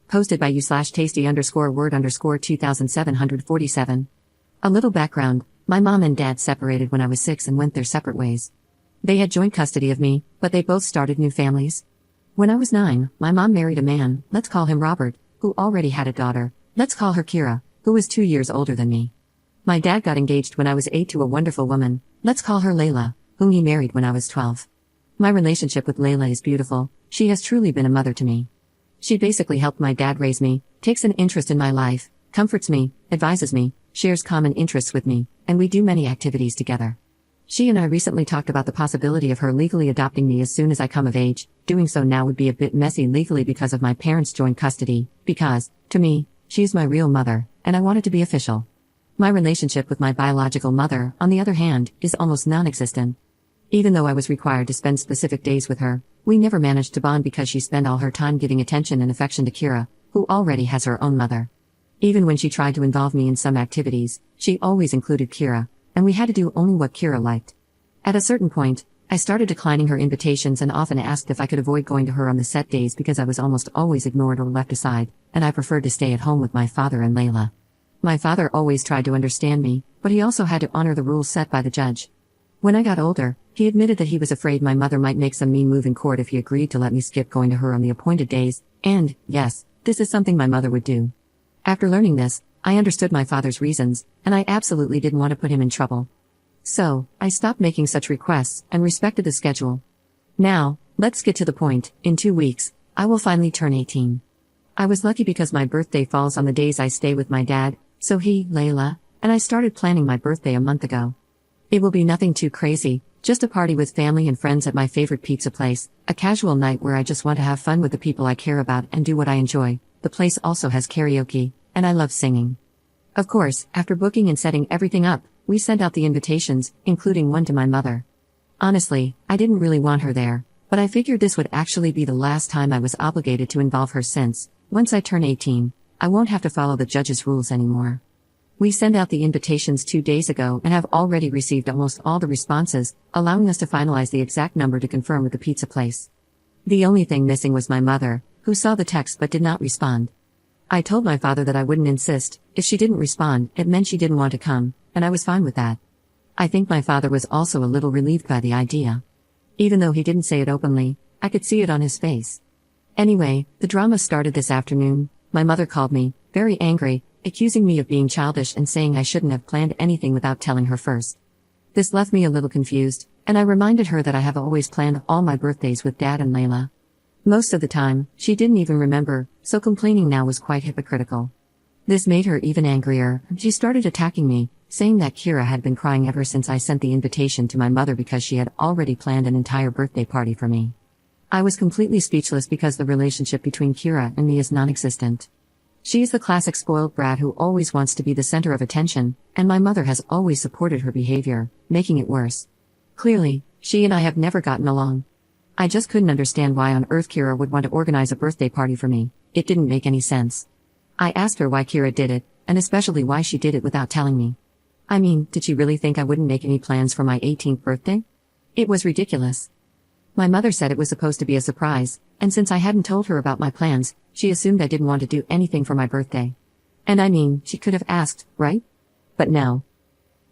Posted by you/tasty_word_2747. A little background: my mom and dad separated when I was 6 and went their separate ways. They had joint custody of me, but they both started new families. When I was 9, my mom married a man, let's call him Robert, who already had a daughter, let's call her Kira, who was 2 years older than me. My dad got engaged when I was 8 to a wonderful woman, let's call her Layla, whom he married when I was 12. My relationship with Layla is beautiful. She has truly been a mother to me. She basically helped my dad raise me, takes an interest in my life, comforts me, advises me, shares common interests with me, and we do many activities together. She and I recently talked about the possibility of her legally adopting me as soon as I come of age. Doing so now would be a bit messy legally because of my parents' joint custody, because, to me, she is my real mother, and I want it to be official. My relationship with my biological mother, on the other hand, is almost non-existent. Even though I was required to spend specific days with her, we never managed to bond because she spent all her time giving attention and affection to Kira, who already has her own mother. Even when she tried to involve me in some activities, she always included Kira, and we had to do only what Kira liked. At a certain point, I started declining her invitations and often asked if I could avoid going to her on the set days because I was almost always ignored or left aside, and I preferred to stay at home with my father and Layla. My father always tried to understand me, but he also had to honor the rules set by the judge. When I got older, he admitted that he was afraid my mother might make some mean move in court if he agreed to let me skip going to her on the appointed days, and, yes, this is something my mother would do. After learning this, I understood my father's reasons, and I absolutely didn't want to put him in trouble. So, I stopped making such requests and respected the schedule. Now, let's get to the point. In 2 weeks, I will finally turn 18. I was lucky because my birthday falls on the days I stay with my dad, so he, Layla, and I started planning my birthday a month ago. It will be nothing too crazy, just a party with family and friends at my favorite pizza place, a casual night where I just want to have fun with the people I care about and do what I enjoy. The place also has karaoke, and I love singing. Of course, after booking and setting everything up, we sent out the invitations, including one to my mother. Honestly, I didn't really want her there, but I figured this would actually be the last time I was obligated to involve her since, once I turn 18, I won't have to follow the judge's rules anymore. We sent out the invitations 2 days ago and have already received almost all the responses, allowing us to finalize the exact number to confirm with the pizza place. The only thing missing was my mother, who saw the text but did not respond. I told my father that I wouldn't insist. If she didn't respond, it meant she didn't want to come, and I was fine with that. I think my father was also a little relieved by the idea. Even though he didn't say it openly, I could see it on his face. Anyway, the drama started this afternoon. My mother called me, very angry, accusing me of being childish and saying I shouldn't have planned anything without telling her first. This left me a little confused, and I reminded her that I have always planned all my birthdays with Dad and Layla. Most of the time, she didn't even remember, so complaining now was quite hypocritical. This made her even angrier. She started attacking me, saying that Kira had been crying ever since I sent the invitation to my mother because she had already planned an entire birthday party for me. I was completely speechless because the relationship between Kira and me is non-existent. She is the classic spoiled brat who always wants to be the center of attention, and my mother has always supported her behavior, making it worse. Clearly, she and I have never gotten along. I just couldn't understand why on earth Kira would want to organize a birthday party for me. It didn't make any sense. I asked her why Kira did it, and especially why she did it without telling me. I mean, did she really think I wouldn't make any plans for my 18th birthday? It was ridiculous. My mother said it was supposed to be a surprise, and since I hadn't told her about my plans, she assumed I didn't want to do anything for my birthday. And I mean, she could have asked, right? But no.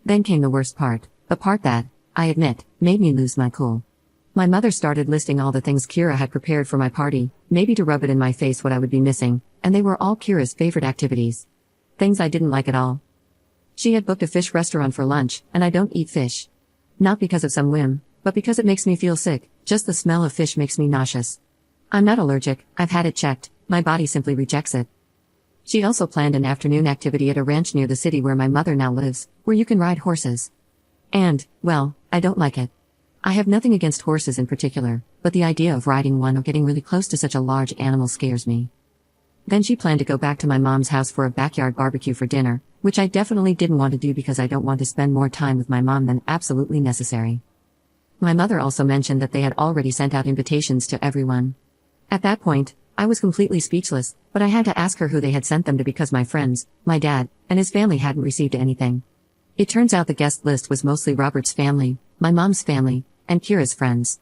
Then came the worst part, the part that, I admit, made me lose my cool. My mother started listing all the things Kira had prepared for my party, maybe to rub it in my face what I would be missing, and they were all Kira's favorite activities. Things I didn't like at all. She had booked a fish restaurant for lunch, and I don't eat fish. Not because of some whim, but because it makes me feel sick. Just the smell of fish makes me nauseous. I'm not allergic, I've had it checked, my body simply rejects it. She also planned an afternoon activity at a ranch near the city where my mother now lives, where you can ride horses. And, well, I don't like it. I have nothing against horses in particular, but the idea of riding one or getting really close to such a large animal scares me. Then she planned to go back to my mom's house for a backyard barbecue for dinner, which I definitely didn't want to do because I don't want to spend more time with my mom than absolutely necessary. My mother also mentioned that they had already sent out invitations to everyone. At that point, I was completely speechless, but I had to ask her who they had sent them to because my friends, my dad, and his family hadn't received anything. It turns out the guest list was mostly Robert's family, my mom's family, and Kira's friends.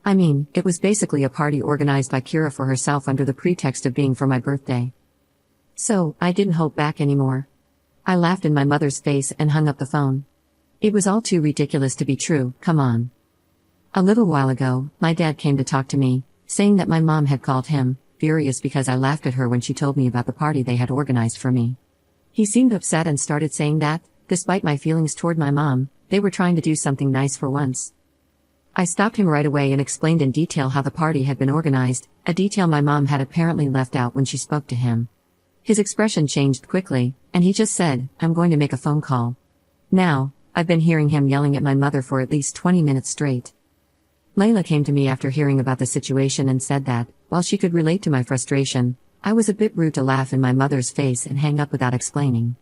I mean, it was basically a party organized by Kira for herself under the pretext of being for my birthday. So, I didn't hold back anymore. I laughed in my mother's face and hung up the phone. It was all too ridiculous to be true, come on. A little while ago, my dad came to talk to me, saying that my mom had called him, furious because I laughed at her when she told me about the party they had organized for me. He seemed upset and started saying that, despite my feelings toward my mom, they were trying to do something nice for once. I stopped him right away and explained in detail how the party had been organized, a detail my mom had apparently left out when she spoke to him. His expression changed quickly, and he just said, "I'm going to make a phone call." Now, I've been hearing him yelling at my mother for at least 20 minutes straight. Layla came to me after hearing about the situation and said that, while she could relate to my frustration, I was a bit rude to laugh in my mother's face and hang up without explaining.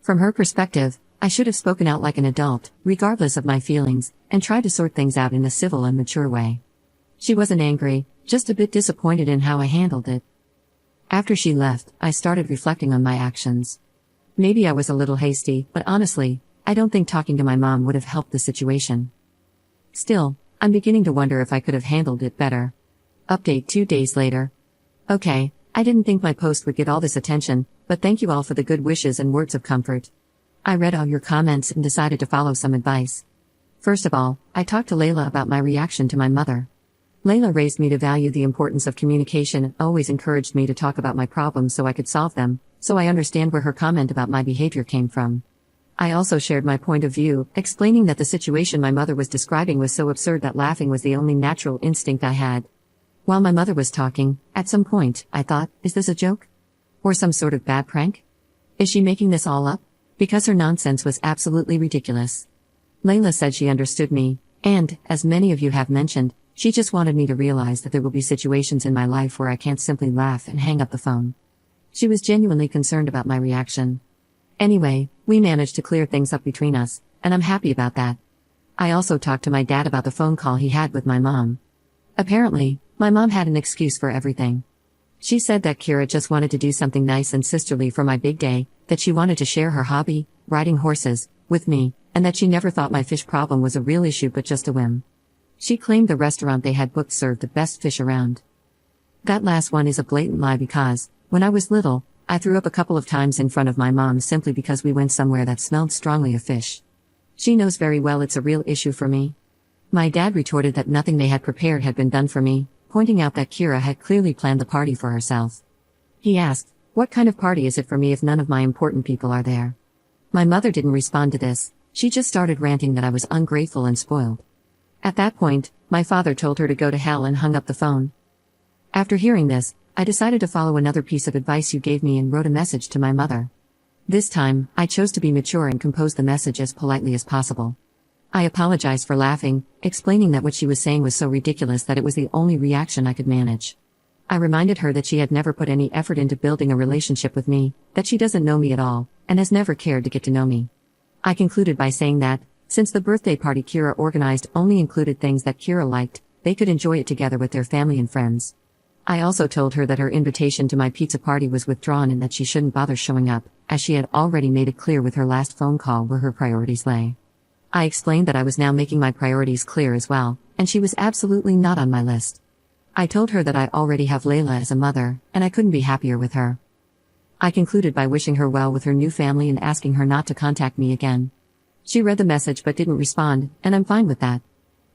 From her perspective, I should have spoken out like an adult, regardless of my feelings, and tried to sort things out in a civil and mature way. She wasn't angry, just a bit disappointed in how I handled it. After she left, I started reflecting on my actions. Maybe I was a little hasty, but honestly, I don't think talking to my mom would have helped the situation. Still, I'm beginning to wonder if I could have handled it better. Update 2 days later. Okay, I didn't think my post would get all this attention, but thank you all for the good wishes and words of comfort. I read all your comments and decided to follow some advice. First of all, I talked to Layla about my reaction to my mother. Layla raised me to value the importance of communication and always encouraged me to talk about my problems so I could solve them, so I understand where her comment about my behavior came from. I also shared my point of view, explaining that the situation my mother was describing was so absurd that laughing was the only natural instinct I had. While my mother was talking, at some point, I thought, is this a joke? Or some sort of bad prank? Is she making this all up? Because her nonsense was absolutely ridiculous. Layla said she understood me, and, as many of you have mentioned, she just wanted me to realize that there will be situations in my life where I can't simply laugh and hang up the phone. She was genuinely concerned about my reaction. Anyway, we managed to clear things up between us, and I'm happy about that. I also talked to my dad about the phone call he had with my mom. Apparently, my mom had an excuse for everything. She said that Kira just wanted to do something nice and sisterly for my big day, that she wanted to share her hobby, riding horses, with me, and that she never thought my fish problem was a real issue but just a whim. She claimed the restaurant they had booked served the best fish around. That last one is a blatant lie because, when I was little, I threw up a couple of times in front of my mom simply because we went somewhere that smelled strongly of fish. She knows very well it's a real issue for me. My dad retorted that nothing they had prepared had been done for me, pointing out that Kira had clearly planned the party for herself. He asked, "What kind of party is it for me if none of my important people are there?" My mother didn't respond to this, she just started ranting that I was ungrateful and spoiled. At that point, my father told her to go to hell and hung up the phone. After hearing this, I decided to follow another piece of advice you gave me and wrote a message to my mother. This time, I chose to be mature and compose the message as politely as possible. I apologized for laughing, explaining that what she was saying was so ridiculous that it was the only reaction I could manage. I reminded her that she had never put any effort into building a relationship with me, that she doesn't know me at all, and has never cared to get to know me. I concluded by saying that, since the birthday party Kira organized only included things that Kira liked, they could enjoy it together with their family and friends. I also told her that her invitation to my pizza party was withdrawn and that she shouldn't bother showing up, as she had already made it clear with her last phone call where her priorities lay. I explained that I was now making my priorities clear as well, and she was absolutely not on my list. I told her that I already have Layla as a mother, and I couldn't be happier with her. I concluded by wishing her well with her new family and asking her not to contact me again. She read the message but didn't respond, and I'm fine with that.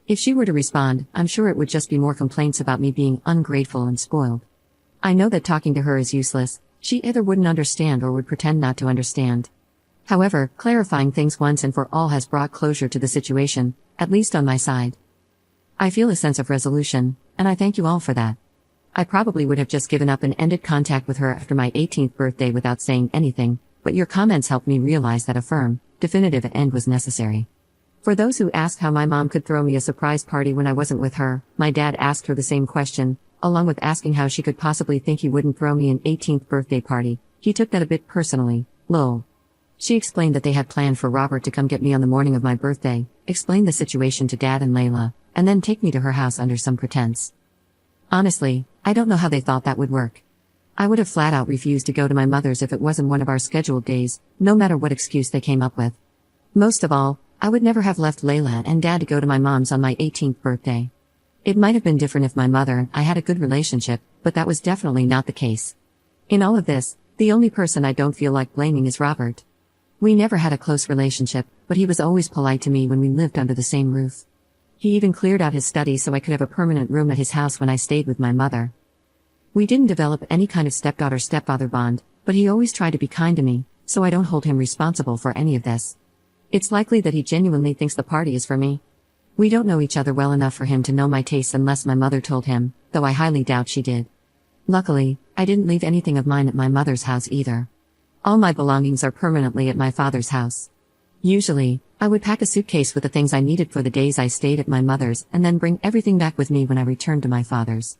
If she were to respond, I'm sure it would just be more complaints about me being ungrateful and spoiled. I know that talking to her is useless, she either wouldn't understand or would pretend not to understand. However, clarifying things once and for all has brought closure to the situation, at least on my side. I feel a sense of resolution, and I thank you all for that. I probably would have just given up and ended contact with her after my 18th birthday without saying anything, but your comments helped me realize that a firm, definitive end was necessary. For those who asked how my mom could throw me a surprise party when I wasn't with her, my dad asked her the same question, along with asking how she could possibly think he wouldn't throw me an 18th birthday party. He took that a bit personally, lol. She explained that they had planned for Robert to come get me on the morning of my birthday, explain the situation to Dad and Layla, and then take me to her house under some pretense. Honestly, I don't know how they thought that would work. I would have flat out refused to go to my mother's if it wasn't one of our scheduled days, no matter what excuse they came up with. Most of all, I would never have left Layla and Dad to go to my mom's on my 18th birthday. It might have been different if my mother and I had a good relationship, but that was definitely not the case. In all of this, the only person I don't feel like blaming is Robert. We never had a close relationship, but he was always polite to me when we lived under the same roof. He even cleared out his study so I could have a permanent room at his house when I stayed with my mother. We didn't develop any kind of stepdaughter-stepfather bond, but he always tried to be kind to me, so I don't hold him responsible for any of this. It's likely that he genuinely thinks the party is for me. We don't know each other well enough for him to know my tastes unless my mother told him, though I highly doubt she did. Luckily, I didn't leave anything of mine at my mother's house either. All my belongings are permanently at my father's house. Usually, I would pack a suitcase with the things I needed for the days I stayed at my mother's and then bring everything back with me when I returned to my father's.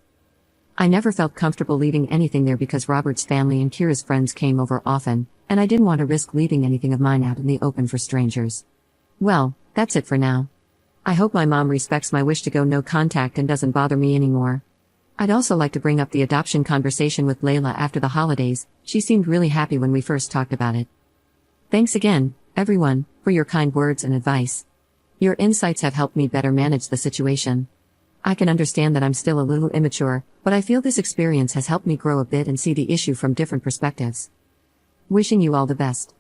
I never felt comfortable leaving anything there because Robert's family and Kira's friends came over often, and I didn't want to risk leaving anything of mine out in the open for strangers. Well, that's it for now. I hope my mom respects my wish to go no contact and doesn't bother me anymore. I'd also like to bring up the adoption conversation with Layla after the holidays. She seemed really happy when we first talked about it. Thanks again, everyone, for your kind words and advice. Your insights have helped me better manage the situation. I can understand that I'm still a little immature, but I feel this experience has helped me grow a bit and see the issue from different perspectives. Wishing you all the best.